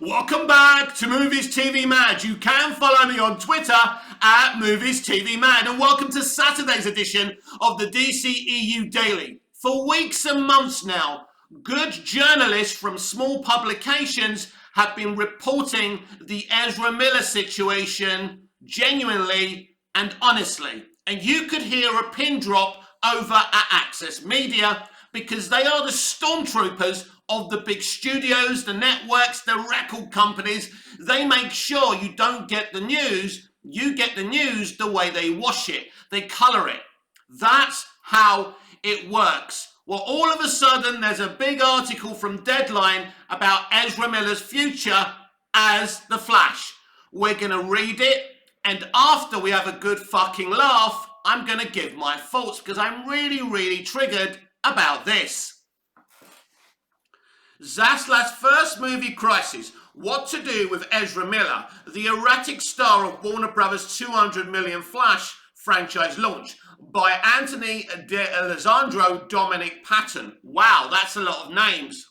Welcome back to Movies TV Mad. You can follow me on Twitter at Movies TV Mad, and welcome to Saturday's edition of the DCEU Daily. For weeks and months now, good journalists from small publications have been reporting the Ezra Miller situation genuinely and honestly. And you could hear a pin drop over at Access Media because they are the stormtroopers of the big studios, the networks, the record companies. They make sure you don't get the news. You get the news the way they wash it. They colour it. That's how it works. Well, all of a sudden, there's a big article from Deadline about Ezra Miller's future as the Flash. We're going to read it, and after we have a good fucking laugh, I'm going to give my thoughts because I'm really triggered about this. Zaslav's first movie crisis. What to do with Ezra Miller, the erratic star of Warner Brothers' $200 million Flash franchise launch by Anthony D'Alessandro Dominic Patton. Wow, that's a lot of names.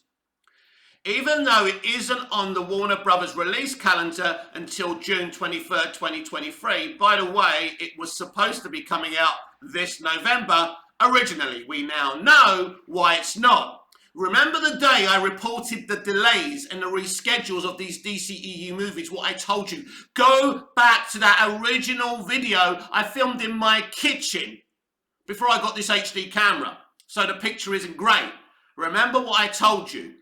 Even though it isn't on the Warner Brothers release calendar until June 23rd, 2023, by the way, it was supposed to be coming out this November originally. We now know why it's not. Remember the day I reported the delays and the reschedules of these DCEU movies, what I told you? Go back to that original video I filmed in my kitchen before I got this HD camera, so the picture isn't great. Remember what I told you?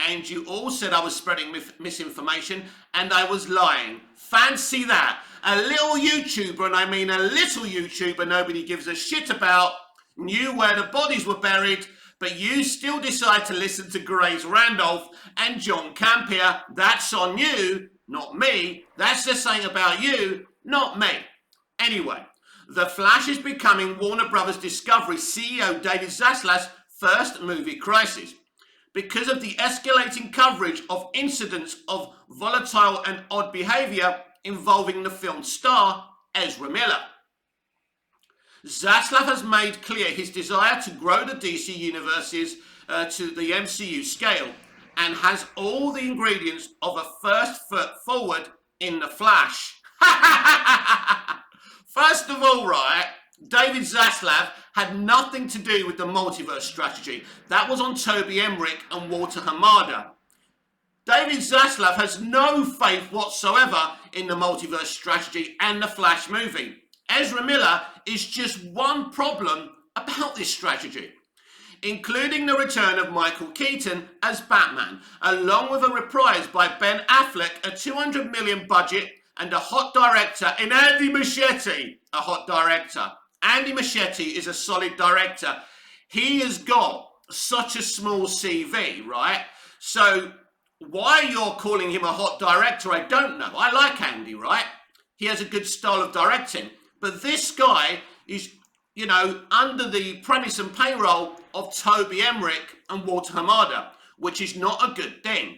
And you all said I was spreading misinformation, and I was lying. Fancy that. A little YouTuber, and I mean a little YouTuber nobody gives a shit about, knew where the bodies were buried, but you still decide to listen to Grace Randolph and John Campier. That's on you, not me. That's just saying about you, not me. Anyway, The Flash is becoming Warner Brothers Discovery CEO David Zaslav's first movie crisis because of the escalating coverage of incidents of volatile and odd behavior involving the film's star, Ezra Miller. Zaslav has made clear his desire to grow the DC universes to the MCU scale and has all the ingredients of a first foot forward in The Flash. First of all, right, David Zaslav had nothing to do with the multiverse strategy. That was on Toby Emmerich and Walter Hamada. David Zaslav has no faith whatsoever in the multiverse strategy and the Flash movie. Ezra Miller is just one problem about this strategy, including the return of Michael Keaton as Batman, along with a reprise by Ben Affleck, a $200 million budget, and a hot director in Andy Muschietti, a hot director. Andy Muschietti is a solid director. He has got such a small CV, right? So why you're calling him a hot director, I don't know. I like Andy, right? He has a good style of directing. But this guy is, under the premise and payroll of Toby Emmerich and Walter Hamada, which is not a good thing.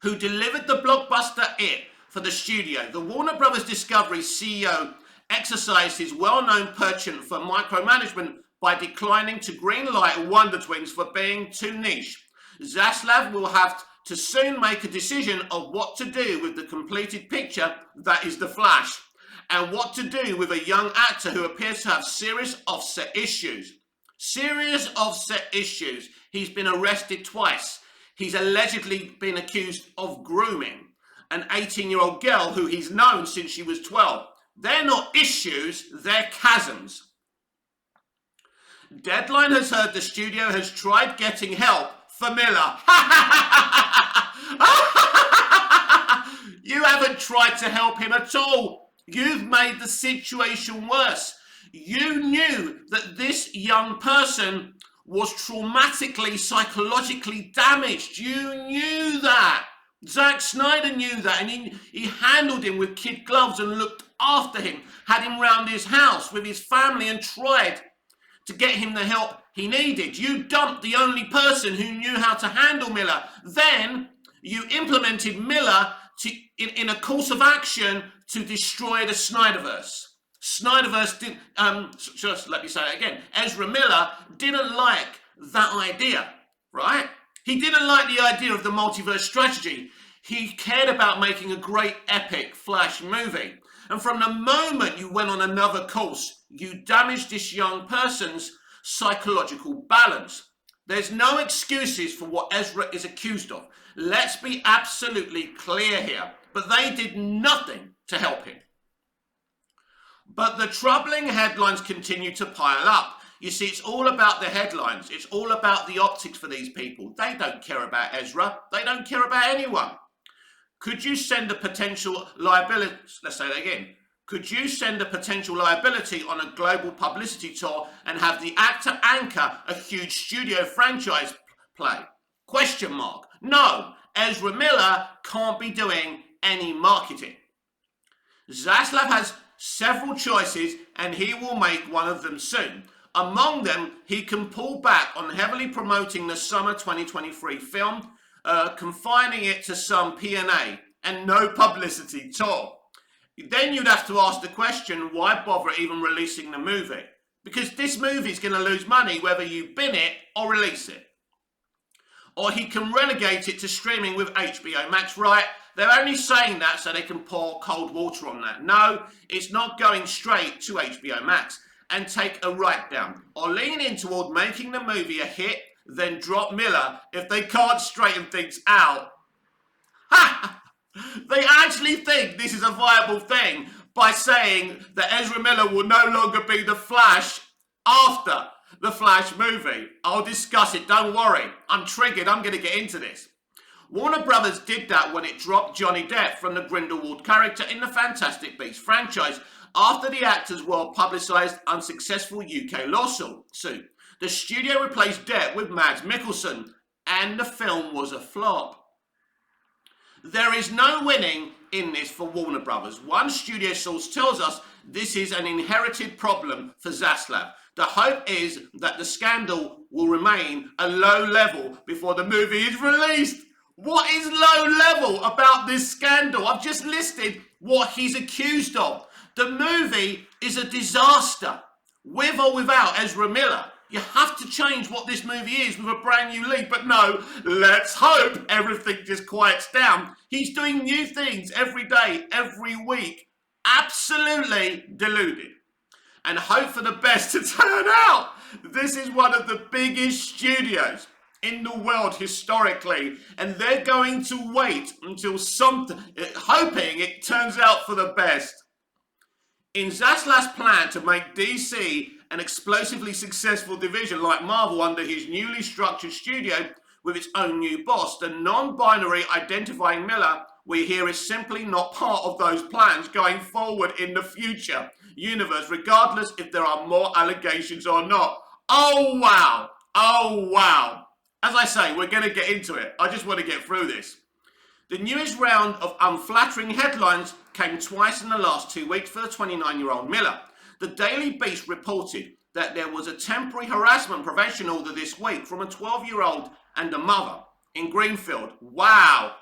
Who delivered the blockbuster It for the studio. The Warner Brothers Discovery CEO exercised his well-known penchant for micromanagement by declining to greenlight Wonder Twins for being too niche. Zaslav will have to soon make a decision of what to do with the completed picture that is The Flash, and what to do with a young actor who appears to have serious offset issues. Serious offset issues. He's been arrested twice. He's allegedly been accused of grooming an 18-year-old girl who he's known since she was 12. They're not issues, they're chasms. Deadline has heard the studio has tried getting help for Miller. You haven't tried to help him at all. You've made the situation worse. You knew that this young person was traumatically, psychologically damaged. You knew that. Zack Snyder knew that, and he handled him with kid gloves and looked after him, had him round his house with his family and tried to get him the help he needed. You dumped the only person who knew how to handle Miller. Then you implemented Miller in a course of action to destroy the Snyderverse. Snyderverse didn't, just let me say that again. Ezra Miller didn't like that idea, right? He didn't like the idea of the multiverse strategy. He cared about making a great epic Flash movie. And from the moment you went on another course, you damaged this young person's psychological balance. There's no excuses for what Ezra is accused of. Let's be absolutely clear here. But they did nothing to help him. But the troubling headlines continue to pile up. You see, it's all about the headlines. It's all about the optics for these people. They don't care about Ezra. They don't care about anyone. Could you send a potential liability, let's say that again. Could you send a potential liability on a global publicity tour and have the actor anchor a huge studio franchise play? Question mark. No, Ezra Miller can't be doing any marketing. Zaslav has several choices and he will make one of them soon. Among them, he can pull back on heavily promoting the summer 2023 film, confining it to some P&A and no publicity tour. Then you'd have to ask the question, why bother even releasing the movie? Because this movie is going to lose money whether you bin it or release it. Or he can relegate it to streaming with HBO Max, right? They're only saying that so they can pour cold water on that. No, it's not going straight to HBO Max and take a write down. Or lean in toward making the movie a hit, then drop Miller if they can't straighten things out. Ha! They actually think this is a viable thing by saying that Ezra Miller will no longer be the Flash after the Flash movie. I'll discuss it, don't worry. I'm triggered, I'm going to get into this. Warner Brothers did that when it dropped Johnny Depp from the Grindelwald character in the Fantastic Beasts franchise after the actor's well-publicised unsuccessful UK lawsuit. The studio replaced Depp with Mads Mikkelsen, and the film was a flop. There is no winning in this for Warner Brothers. One studio source tells us this is an inherited problem for Zaslav. The hope is that the scandal will remain a low level before the movie is released. What is low level about this scandal? I've just listed what he's accused of. The movie is a disaster, with or without Ezra Miller. You have to change what this movie is with a brand new lead. But no, let's hope everything just quiets down. He's doing new things every day, every week. Absolutely deluded. And hope for the best to turn out. This is one of the biggest studios in the world historically. And they're going to wait until hoping it turns out for the best. In Zaslav's plan to make DC an explosively successful division like Marvel under his newly structured studio with its own new boss, the non-binary identifying Miller we hear is simply not part of those plans going forward in the future universe, regardless if there are more allegations or not. Oh wow! Oh wow! As I say, we're going to get into it. I just want to get through this. The newest round of unflattering headlines came twice in the last 2 weeks for the 29-year-old Miller. The Daily Beast reported that there was a temporary harassment prevention order this week from a 12-year-old and a mother in Greenfield. Wow!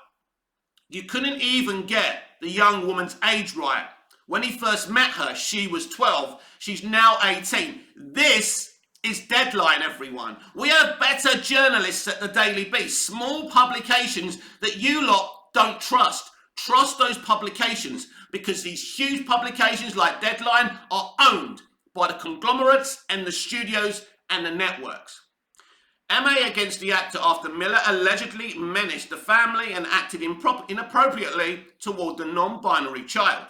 You couldn't even get the young woman's age right. When he first met her, she was 12. She's now 18. This is Deadline, everyone. We have better journalists at the Daily Beast. Small publications that you lot don't trust. Trust those publications because these huge publications like Deadline are owned by the conglomerates and the studios and the networks. MA against the actor after Miller allegedly menaced the family and acted inappropriately toward the non-binary child.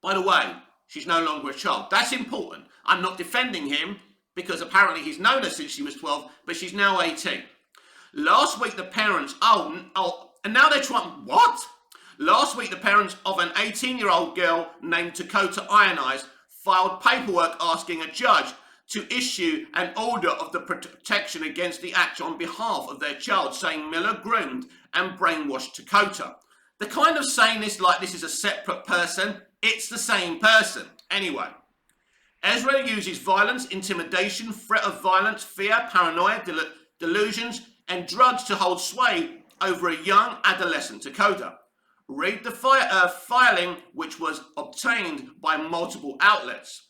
By the way, she's no longer a child. That's important. I'm not defending him because apparently he's known her since she was 12, but she's now 18. Last week, the parents, and now they're trying, what? Last week, the parents of an 18-year-old girl named Dakota Ionize filed paperwork asking a judge to issue an order of the protection against the actor on behalf of their child, saying Miller groomed and brainwashed Dakota. They're kind of saying this like this is a separate person. It's the same person. Anyway, Ezra uses violence, intimidation, threat of violence, fear, paranoia, delusions, and drugs to hold sway over a young adolescent Dakota. Read the filing, which was obtained by multiple outlets.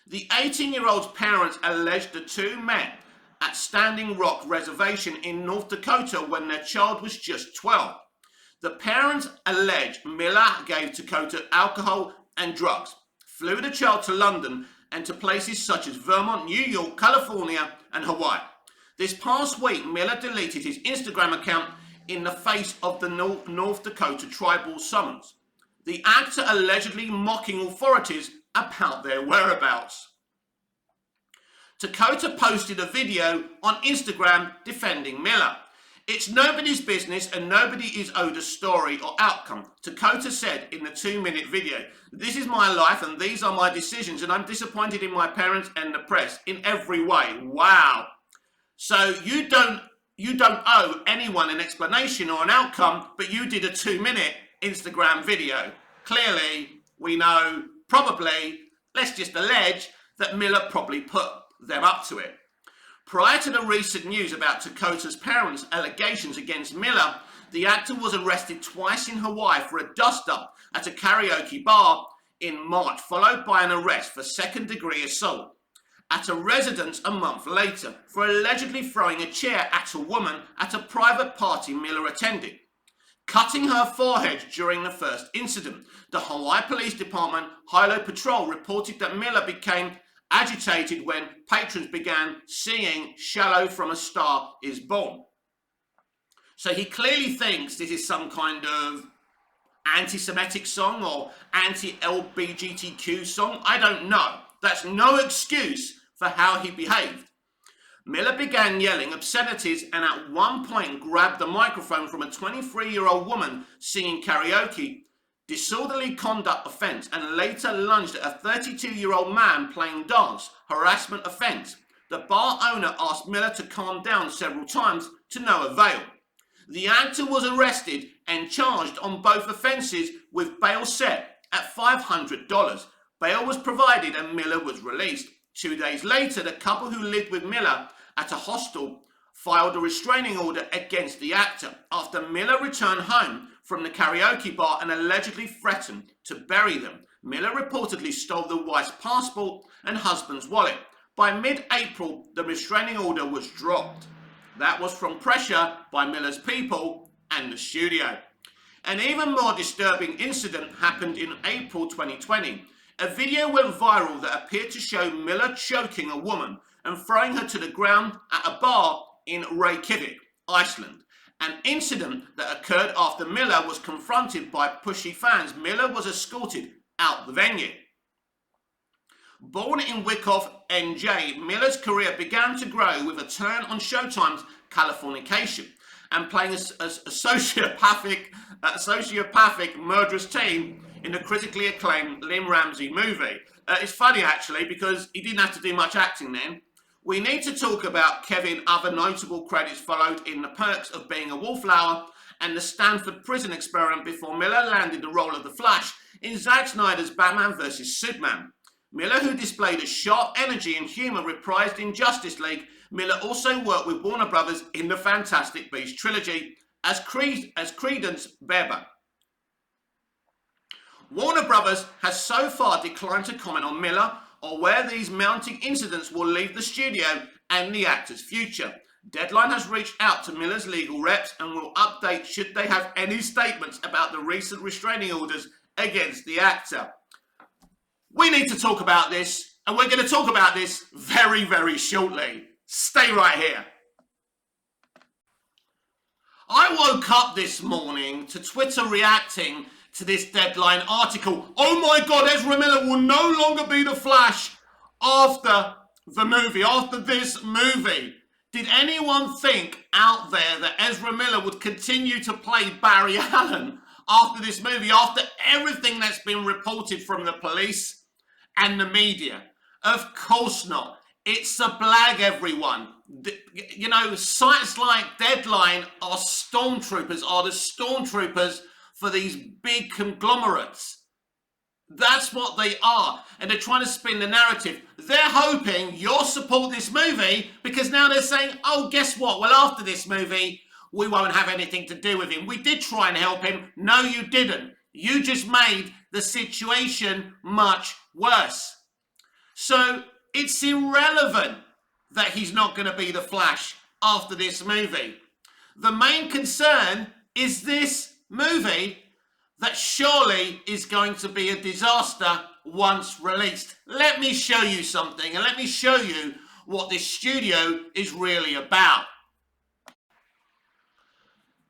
The 18-year-old's parents alleged the two met at Standing Rock Reservation in North Dakota when their child was just 12. The parents allege Miller gave Dakota alcohol and drugs, flew the child to London and to places such as Vermont, New York, California, and Hawaii. This past week, Miller deleted his Instagram account in the face of the North Dakota tribal summons. The actor allegedly mocking authorities about their whereabouts. Dakota posted a video on Instagram defending Miller. It's nobody's business and nobody is owed a story or outcome. Dakota said in the 2-minute video, "This is my life and these are my decisions and I'm disappointed in my parents and the press in every way." Wow. So you don't owe anyone an explanation or an outcome, but you did a 2-minute Instagram video. Clearly, we know, probably, let's just allege, that Miller probably put them up to it. Prior to the recent news about Dakota's parents' allegations against Miller, the actor was arrested twice in Hawaii for a dust-up at a karaoke bar in March, followed by an arrest for second-degree assault at a residence a month later for allegedly throwing a chair at a woman at a private party Miller attended, cutting her forehead during the first incident. The Hawaii Police Department Hilo Patrol reported that Miller became agitated when patrons began singing "Shallow from a Star is Born." So he clearly thinks this is some kind of anti-Semitic song or anti-LGBTQ song. I don't know. That's no excuse for how he behaved. Miller began yelling obscenities and at one point grabbed the microphone from a 23-year-old woman singing karaoke, disorderly conduct offence, and later lunged at a 32-year-old man playing dance, harassment offence. The bar owner asked Miller to calm down several times to no avail. The actor was arrested and charged on both offences with bail set at $500. Bail was provided and Miller was released. 2 days later, the couple who lived with Miller at a hostel filed a restraining order against the actor after Miller returned home from the karaoke bar and allegedly threatened to bury them. Miller reportedly stole the wife's passport and husband's wallet. By mid-April, the restraining order was dropped. That was from pressure by Miller's people and the studio. An even more disturbing incident happened in April 2020. A video went viral that appeared to show Miller choking a woman and throwing her to the ground at a bar in Reykjavik, Iceland. An incident that occurred after Miller was confronted by pushy fans. Miller was escorted out the venue. Born in Wyckoff, NJ, Miller's career began to grow with a turn on Showtime's Californication and playing a sociopathic murderous teen in the critically acclaimed Lynn Ramsey movie. It's funny actually because he didn't have to do much acting then. We need to talk about Kevin. Other notable credits followed in The Perks of Being a Wallflower and the Stanford Prison Experiment before Miller landed the role of the Flash in Zack Snyder's Batman vs. Superman. Miller, who displayed a sharp energy and humour reprised in Justice League, Miller also worked with Warner Brothers in the Fantastic Beasts trilogy as Credence Barebone. Warner Brothers has so far declined to comment on Miller or where these mounting incidents will leave the studio and the actor's future. Deadline has reached out to Miller's legal reps and will update should they have any statements about the recent restraining orders against the actor. We need to talk about this, and we're going to talk about this very, very shortly. Stay right here. I woke up this morning to Twitter reacting to this Deadline article. Oh my God, Ezra Miller will no longer be the Flash after the movie, after this movie. Did anyone think out there that Ezra Miller would continue to play Barry Allen after this movie, after everything that's been reported from the police and the media? Of course not. It's a blag, everyone. You know, sites like Deadline are stormtroopers, are the stormtroopers for these big conglomerates. That's what they are. And they're trying to spin the narrative. They're hoping you'll support this movie because now they're saying, oh, guess what? Well, after this movie, we won't have anything to do with him. We did try and help him. No, you didn't. You just made the situation much worse. So it's irrelevant that he's not going to be the Flash after this movie. The main concern is this movie that surely is going to be a disaster once released. Let me show you something, and let me show you what this studio is really about.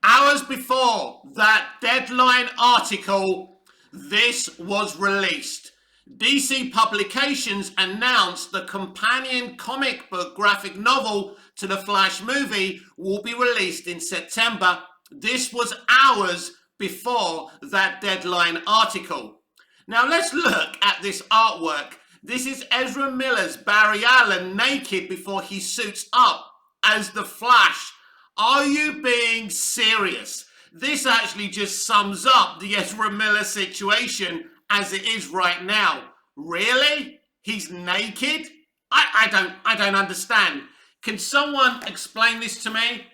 Hours before that deadline article, this was released. DC Publications announced the companion comic book graphic novel to the Flash movie will be released in September. This was hours before that deadline article. Now let's look at this artwork. This is Ezra Miller's Barry Allen naked before he suits up as the Flash. Are you being serious? This actually just sums up the Ezra Miller situation as it is right now. Really? He's naked? I don't understand. Can someone explain this to me?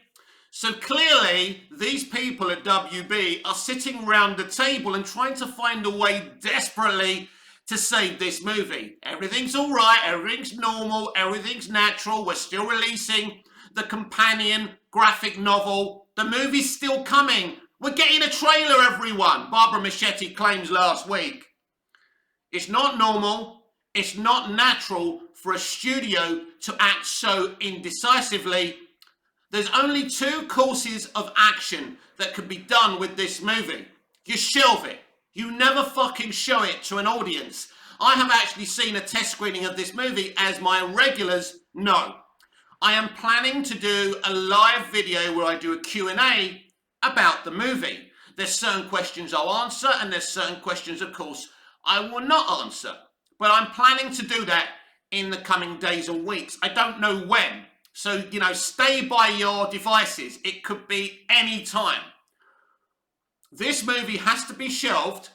So clearly, these people at WB are sitting around the table and trying to find a way desperately to save this movie. Everything's all right, everything's normal, everything's natural. We're still releasing the companion graphic novel. The movie's still coming. We're getting a trailer, everyone, Barbara Machete claims last week. It's not normal, it's not natural for a studio to act so indecisively. There's only two courses of action that could be done with this movie. You shelve it. You never fucking show it to an audience. I have actually seen a test screening of this movie, as my regulars know. I am planning to do a live video where I do a Q&A about the movie. There's certain questions I'll answer, and there's certain questions, of course, I will not answer. But I'm planning to do that in the coming days or weeks. I don't know when. So, stay by your devices. It could be any time. This movie has to be shelved,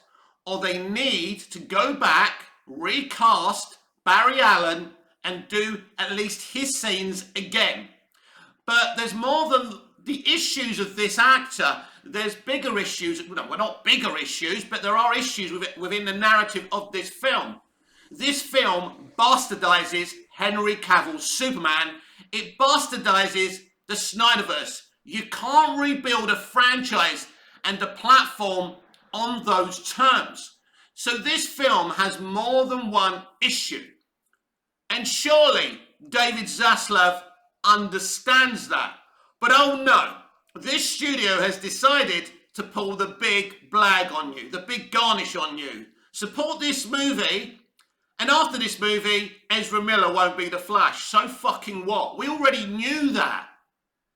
or they need to go back, recast Barry Allen, and do at least his scenes again. But there's more than the issues of this actor. There's bigger issues. Well, not bigger issues, but there are issues within the narrative of this film. This film bastardizes Henry Cavill's Superman. It bastardizes the Snyderverse. You can't rebuild a franchise and a platform on those terms. So this film has more than one issue. And surely David Zaslav understands that. But oh no, this studio has decided to pull the big blag on you, the big garnish on you. Support this movie, and after this movie, Ezra Miller won't be the Flash. So fucking what? We already knew that.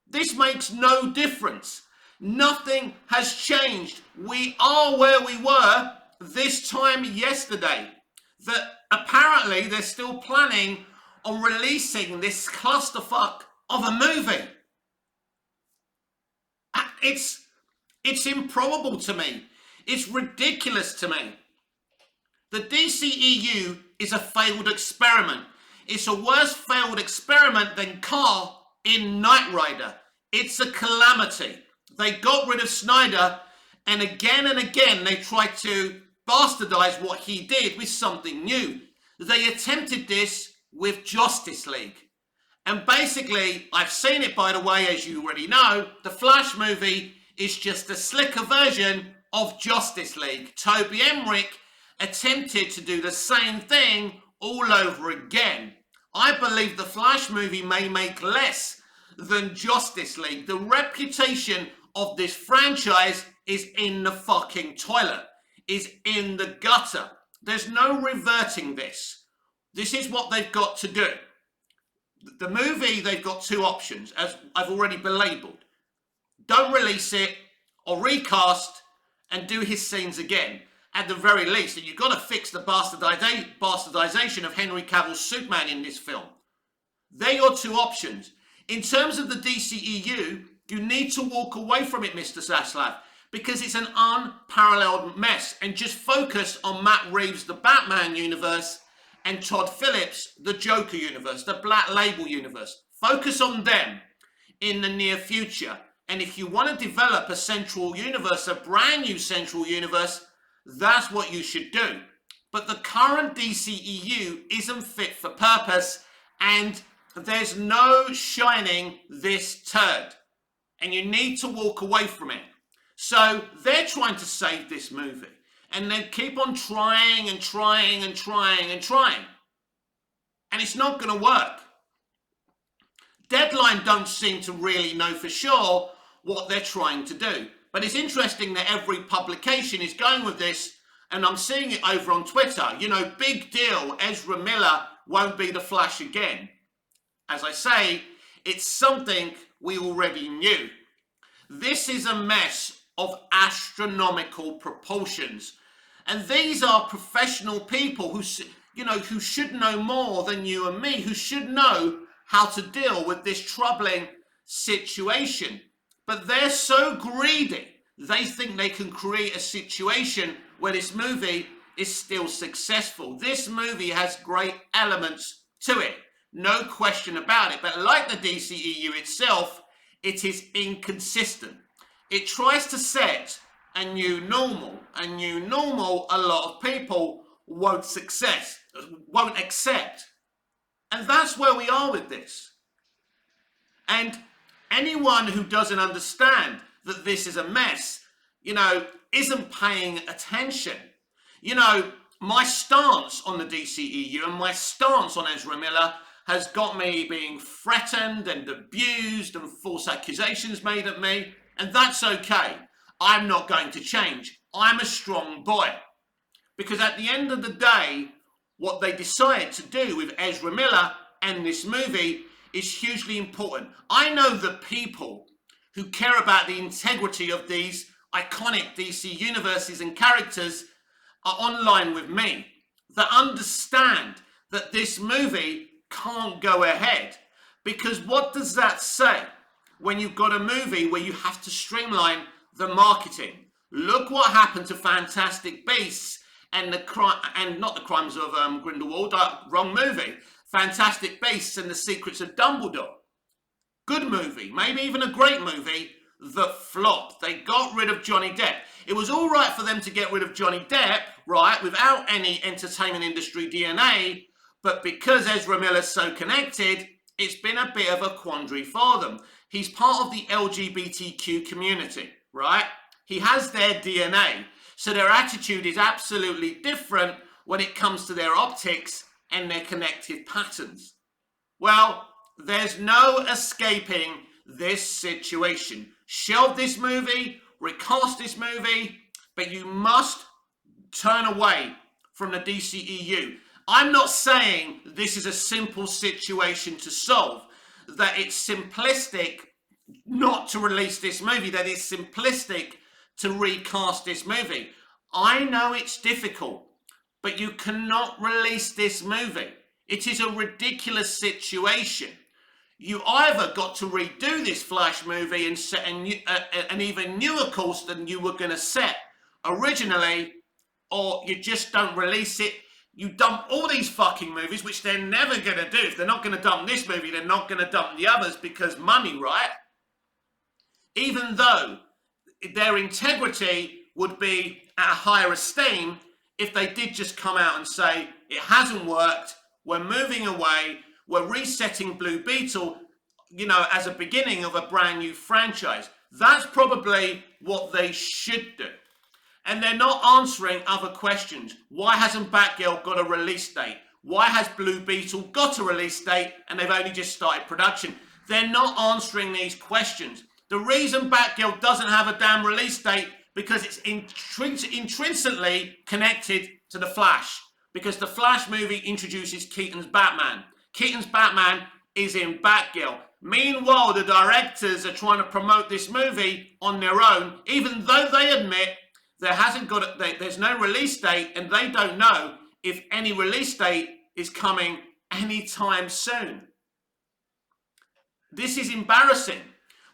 This makes no difference. Nothing has changed. We are where we were this time yesterday. That apparently they're still planning on releasing this clusterfuck of a movie. It's improbable to me. It's ridiculous to me. The DCEU is a failed experiment. It's a worse failed experiment than Carl in Knight Rider. It's a calamity. They got rid of Snyder, and again they tried to bastardize what he did with something new. They attempted this with Justice League. And basically, I've seen it, by the way, as you already know, the Flash movie is just a slicker version of Justice League. Toby Emmerich attempted to do the same thing all over again. I believe the Flash movie may make less than Justice League. The reputation of this franchise is in the fucking toilet, is in the gutter. There's no reverting this. This is what they've got to do. The movie, they've got two options, as I've already belabelled. Don't release it, or recast and do his scenes again, at the very least. And you've got to fix the bastardization of Henry Cavill's Superman in this film. They're your two options. In terms of the DCEU, you need to walk away from it, Mr. Zaslav, because it's an unparalleled mess, and just focus on Matt Reeves' The Batman universe and Todd Phillips' The Joker universe, the Black Label universe. Focus on them in the near future. And if you want to develop a central universe, a brand new central universe, that's what you should do. But the current DCEU isn't fit for purpose, and there's no shining this turd. And you need to walk away from it. So they're trying to save this movie. And they keep on trying and trying and trying and trying. And it's not going to work. Deadline don't seem to really know for sure what they're trying to do. But it's interesting that every publication is going with this, and I'm seeing it over on Twitter. You know, big deal, Ezra Miller won't be the Flash again. As I say, it's something we already knew. This is a mess of astronomical proportions. And these are professional people who should know more than you and me, who should know how to deal with this troubling situation. But they're so greedy, they think they can create a situation where this movie is still successful. This movie has great elements to it, no question about it. But like the DCEU itself, it is inconsistent. It tries to set a new normal. A new normal a lot of people won't accept. And that's where we are with this. And anyone who doesn't understand that this is a mess, isn't paying attention. My stance on the DCEU and my stance on Ezra Miller has got me being threatened and abused and false accusations made at me. And that's okay. I'm not going to change. I'm a strong boy. Because at the end of the day, what they decide to do with Ezra Miller and this movie is hugely important. I know the people who care about the integrity of these iconic DC universes and characters are online with me, that understand that this movie can't go ahead. Because what does that say when you've got a movie where you have to streamline the marketing? Look what happened to Fantastic Beasts and not the Crimes of Grindelwald, wrong movie. Fantastic Beasts and the Secrets of Dumbledore. Good movie, maybe even a great movie that flopped. They got rid of Johnny Depp. It was all right for them to get rid of Johnny Depp, right, without any entertainment industry DNA, but because Ezra Miller's so connected, it's been a bit of a quandary for them. He's part of the LGBTQ community, right? He has their DNA, so their attitude is absolutely different when it comes to their optics and their connective patterns. Well, there's no escaping this situation. Shelve this movie, recast this movie, but you must turn away from the DCEU. I'm not saying this is a simple situation to solve, that it's simplistic not to release this movie, that it's simplistic to recast this movie. I know it's difficult, but you cannot release this movie. It is a ridiculous situation. You either got to redo this Flash movie and set an even newer course than you were going to set originally, or you just don't release it. You dump all these fucking movies, which they're never going to do. If they're not going to dump this movie, they're not going to dump the others because money, right? Even though their integrity would be at a higher esteem if they did just come out and say, it hasn't worked, we're moving away, we're resetting Blue Beetle, as a beginning of a brand new franchise. That's probably what they should do. And they're not answering other questions. Why hasn't Batgirl got a release date? Why has Blue Beetle got a release date and they've only just started production? They're not answering these questions. The reason Batgirl doesn't have a damn release date because it's intrinsically connected to The Flash. Because the Flash movie introduces Keaton's Batman. Keaton's Batman is in Batgirl. Meanwhile, the directors are trying to promote this movie on their own, even though they admit there's no release date and they don't know if any release date is coming anytime soon. This is embarrassing.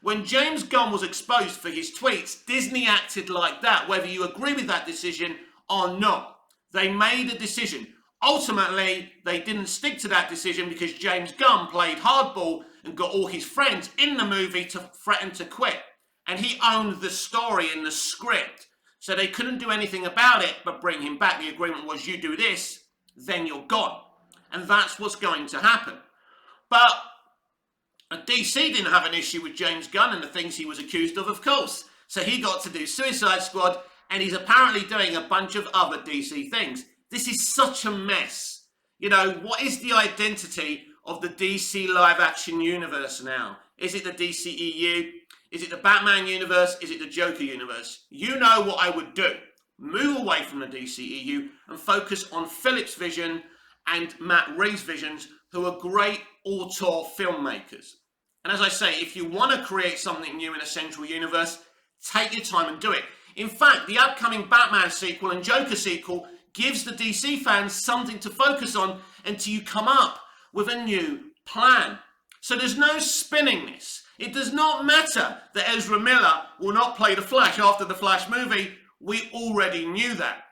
When James Gunn was exposed for his tweets, Disney acted like that, whether you agree with that decision or not. They made a decision. Ultimately, they didn't stick to that decision because James Gunn played hardball and got all his friends in the movie to threaten to quit. And he owned the story and the script. So they couldn't do anything about it but bring him back. The agreement was, you do this, then you're gone. And that's what's going to happen. But DC didn't have an issue with James Gunn and the things he was accused of course. So he got to do Suicide Squad, and he's apparently doing a bunch of other DC things. This is such a mess. You know, what is the identity of the DC live action universe now? Is it the DCEU? Is it the Batman universe? Is it the Joker universe? You know what I would do. Move away from the DCEU and focus on Philip's vision and Matt Reeves' visions, who are great auteur filmmakers. And as I say, if you want to create something new in a central universe, take your time and do it. In fact, the upcoming Batman sequel and Joker sequel gives the DC fans something to focus on until you come up with a new plan. So there's no spinning this. It does not matter that Ezra Miller will not play the Flash after the Flash movie. We already knew that.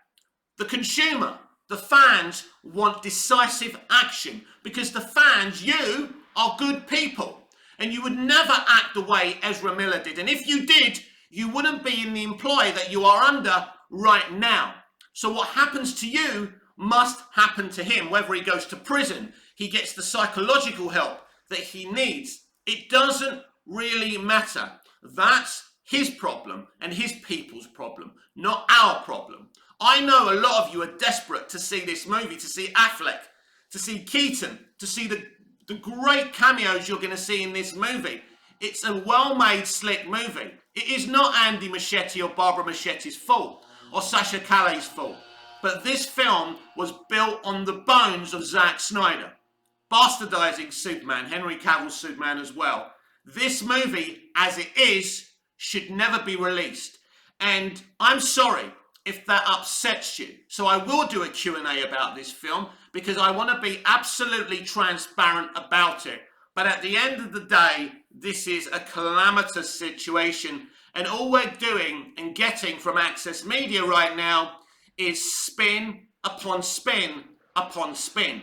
The consumer, the fans, want decisive action because the fans, you, are good people. And you would never act the way Ezra Miller did. And if you did, you wouldn't be in the employ that you are under right now. So what happens to you must happen to him, whether he goes to prison, he gets the psychological help that he needs. It doesn't really matter. That's his problem and his people's problem, not our problem. I know a lot of you are desperate to see this movie, to see Affleck, to see Keaton, to see the great cameos you're going to see in this movie. It's a well-made, slick movie. It is not Andy Muschietti or Barbara Muschiett's fault, or Sasha Calle's fault. But this film was built on the bones of Zack Snyder, bastardizing Superman, Henry Cavill's Superman as well. This movie, as it is, should never be released. And I'm sorry if that upsets you. So I will do a Q&A about this film because I want to be absolutely transparent about it. But at the end of the day, this is a calamitous situation. And all we're doing and getting from Access Media right now is spin upon spin upon spin.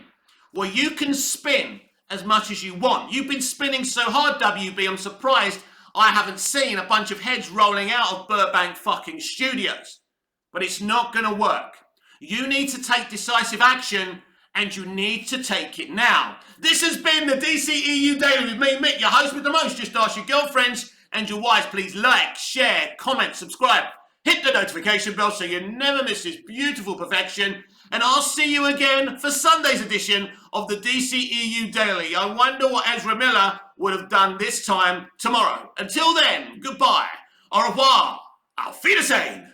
Well, you can spin as much as you want. You've been spinning so hard, WB, I'm surprised I haven't seen a bunch of heads rolling out of Burbank fucking studios. But it's not going to work. You need to take decisive action, and you need to take it now. This has been the DCEU Daily with me, Mick, your host with the most. Just ask your girlfriends and your wives. Please like, share, comment, subscribe. Hit the notification bell so you never miss this beautiful perfection. And I'll see you again for Sunday's edition of the DCEU Daily. I wonder what Ezra Miller would have done this time tomorrow. Until then, goodbye, au revoir, auf Wiedersehen.